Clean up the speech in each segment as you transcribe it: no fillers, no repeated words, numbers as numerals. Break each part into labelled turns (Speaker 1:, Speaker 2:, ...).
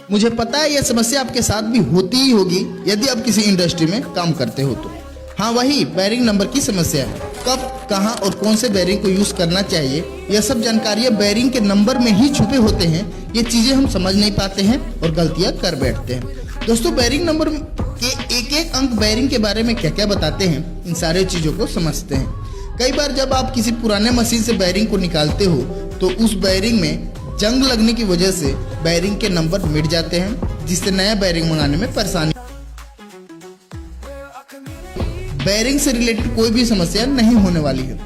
Speaker 1: मुझे पता है यह समस्या आपके साथ भी होती ही होगी यदि आप किसी इंडस्ट्री में काम करते हो तो। हाँ, वही बेरिंग नंबर की समस्या है। कब, कहाँ और कौन से बेरिंग को यूज करना चाहिए, यह सब जानकारियाँ बेरिंग के नंबर में ही छुपे होते हैं। ये चीजें हम समझ नहीं पाते हैं और गलतियाँ कर बैठते हैं। दोस्तों, बेरिंग नंबर के एक एक अंक बेरिंग के बारे में क्या क्या बताते हैं, इन सारे चीजों को समझते हैं। कई बार जब आप किसी पुराने मशीन से बेरिंग को निकालते हो तो उस बेरिंग में जंग लगने की वजह से बेरिंग के नंबर मिट जाते हैं, जिससे नया बेरिंग मंगाने में परेशानी। बेरिंग से रिलेटेड कोई भी समस्या नहीं होने वाली है।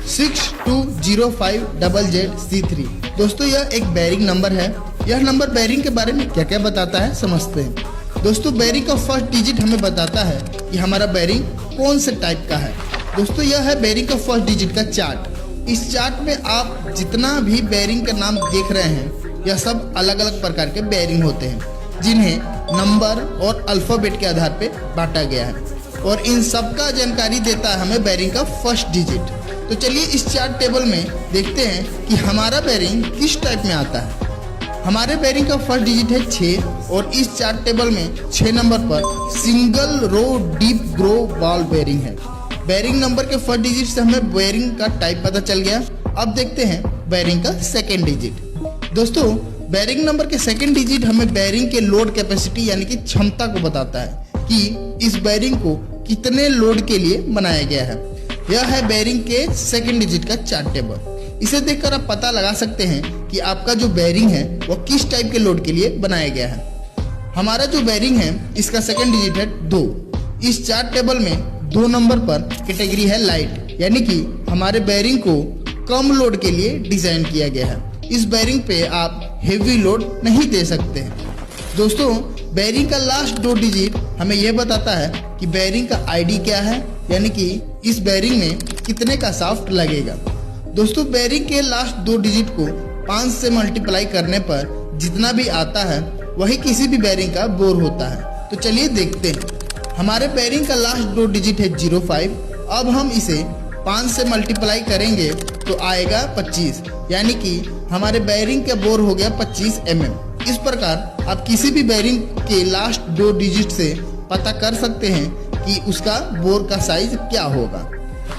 Speaker 1: 6205ZZ-C3 दोस्तों, यह एक बेरिंग नंबर है। यह नंबर बेरिंग के बारे में क्या क्या बताता है, समझते हैं। दोस्तों, बेरिंग का फर्स्ट डिजिट हमें बताता है कि हमारा बेरिंग कौन से टाइप का है। दोस्तों, यह है बेरिंग का फर्स्ट डिजिट का चार्ट। इस चार्ट में आप जितना भी बेरिंग का नाम देख रहे हैं, यह सब अलग अलग प्रकार के बेरिंग होते हैं, जिन्हें नंबर और अल्फाबेट के आधार पर बांटा गया है, और इन सब का जानकारी देता है हमें बेरिंग का फर्स्ट डिजिट। तो चलिए इस चार्ट टेबल में देखते हैं कि हमारा बेरिंग किस टाइप में आता है। हमारे बेरिंग का फर्स्ट डिजिट है 6 और इस चार्ट टेबल में 6 नंबर पर single row deep groove ball bearing है। बेरिंग नंबर के फर्स्ट डिजिट से हमें बेरिंग का टाइप पता चल गया। अब देखते हैं बेरिंग का सेकेंड डिजिट। दोस्तों, बेरिंग नंबर के सेकेंड डिजिट हमें बेरिंग के लोड कैपेसिटी यानी कि क्षमता को बताता है कि इस बेरिंग को कितने लोड के लिए बनाया गया है। यह है बेरिंग के सेकेंड डिजिट का चार्ट टेबल। इसे देखकर आप पता लगा सकते हैं कि आपका जो बेरिंग है वो किस टाइप के लोड के लिए बनाया गया है। हमारा जो बेरिंग है इसका सेकेंड डिजिट है 2। इस चार्ट टेबल में 2 नंबर पर कैटेगरी है लाइट, यानी कि हमारे बेरिंग को कम लोड के लिए डिजाइन किया गया है। इस बेरिंग पे आप हेवी लोड नहीं दे सकते हैं। दोस्तों, बेरिंग का लास्ट 2 डिजिट हमें यह बताता है कि बेरिंग का आईडी क्या है, यानी कि इस बेरिंग में कितने का शाफ्ट लगेगा। दोस्तों, बेरिंग के लास्ट 2 डिजिट को 5 से मल्टीप्लाई करने पर जितना भी आता है वही किसी भी बेरिंग का बोर होता है। तो चलिए देखते हैं। हमारे बेरिंग का लास्ट 2 डिजिट है 05। अब हम इसे 5 से मल्टीप्लाई करेंगे तो आएगा 25, यानी कि हमारे बेरिंग का बोर हो गया 25 mm। इस प्रकार आप किसी भी बेरिंग के लास्ट 2 डिजिट से पता कर सकते हैं कि उसका बोर का साइज क्या होगा।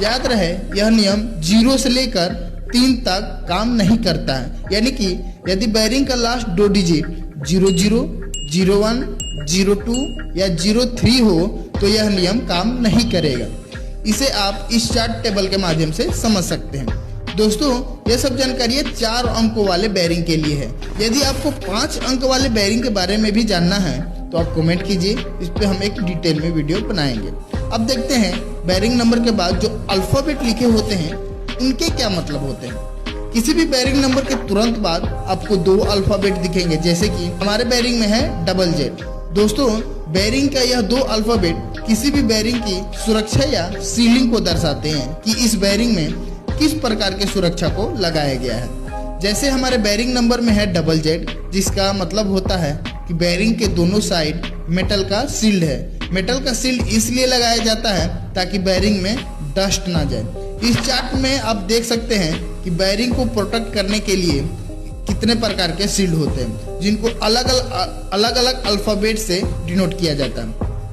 Speaker 1: याद रहे, यह नियम 0 से लेकर 3 तक काम नहीं करता है, यानी कि यदि बेरिंग का लास्ट 2 डिजिट 00, 01, 02 या 03 हो तो यह नियम काम नहीं करेगा। इसे आप इस चार्ट टेबल के माध्यम से समझ सकते हैं। दोस्तों, यह सब जानकारी 4 अंकों वाले बेरिंग के लिए है। यदि आपको 5 अंक वाले बेरिंग के बारे में भी जानना है तो आप कमेंट कीजिए, इस पे हम एक डिटेल में वीडियो बनाएंगे। अब देखते हैं बेरिंग नंबर के बाद जो अल्फाबेट लिखे होते हैं उनके क्या मतलब होते हैं। किसी भी बेरिंग नंबर के तुरंत बाद आपको 2 अल्फाबेट दिखेंगे, जैसे कि हमारे बेरिंग में है ZZ। दोस्तों, बेरिंग का यह 2 अल्फाबेट किसी भी बेरिंग की सुरक्षा या सीलिंग को दर्शाते हैं कि इस बेरिंग में किस प्रकार के सुरक्षा को लगाया गया है। जैसे हमारे बेरिंग नंबर में है ZZ, जिसका मतलब होता है कि बेरिंग के दोनों साइड मेटल का सील्ड है। मेटल का सील्ड इसलिए लगाया जाता है ताकि बेरिंग में डस्ट ना जाए। इस चार्ट में आप देख सकते हैं कि बेरिंग को प्रोटेक्ट करने के लिए कितने प्रकार के सील्ड होते हैं, जिनको अलग अलग अल्फाबेट से डिनोट किया जाता है।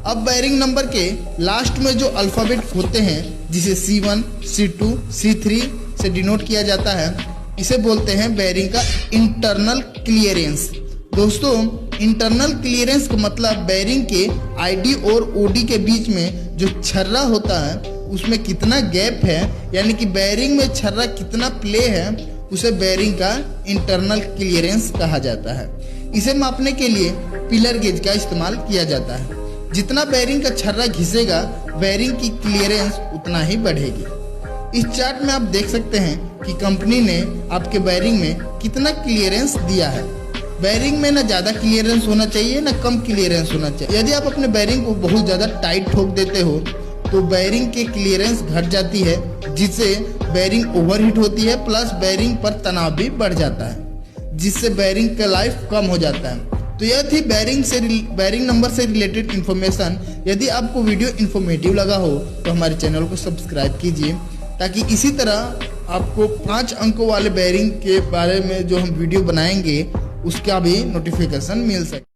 Speaker 1: अब बेरिंग नंबर के लास्ट में जो अल्फाबेट होते हैं, जिसे C1, C2, C3 से डिनोट किया जाता है, इसे बोलते हैं बेरिंग का इंटरनल क्लियरेंस। दोस्तों, इंटरनल क्लियरेंस का मतलब बेरिंग के आईडी और ओडी के बीच में जो छर्रा होता है उसमें कितना गैप है, यानी कि बेरिंग में छर्रा कितना प्ले है, उसे बेरिंग का इंटरनल क्लियरेंस कहा जाता है। इसे मापने के लिए पिलर गेज का इस्तेमाल किया जाता है। जितना बेरिंग का छर्रा घिसेगा बेरिंग की क्लियरेंस उतना ही बढ़ेगी। इस चार्ट में आप देख सकते हैं कि कंपनी ने आपके बेरिंग में कितना क्लियरेंस दिया है। बेरिंग में ना ज़्यादा क्लियरेंस होना चाहिए ना कम क्लियरेंस होना चाहिए। यदि आप अपने बेरिंग को बहुत ज़्यादा टाइट ठोक देते हो तो बेरिंग की क्लियरेंस घट जाती है, जिससे बेरिंग ओवरहीट होती है, प्लस बेरिंग पर तनाव भी बढ़ जाता है, जिससे बेरिंग का लाइफ कम हो जाता है। तो यह थी बेरिंग नंबर से रिलेटेड इन्फॉर्मेशन। यदि आपको वीडियो इन्फॉर्मेटिव लगा हो तो हमारे चैनल को सब्सक्राइब कीजिए, ताकि इसी तरह आपको 5 अंकों वाले बेरिंग के बारे में जो हम वीडियो बनाएंगे उसका भी नोटिफिकेशन मिल सके।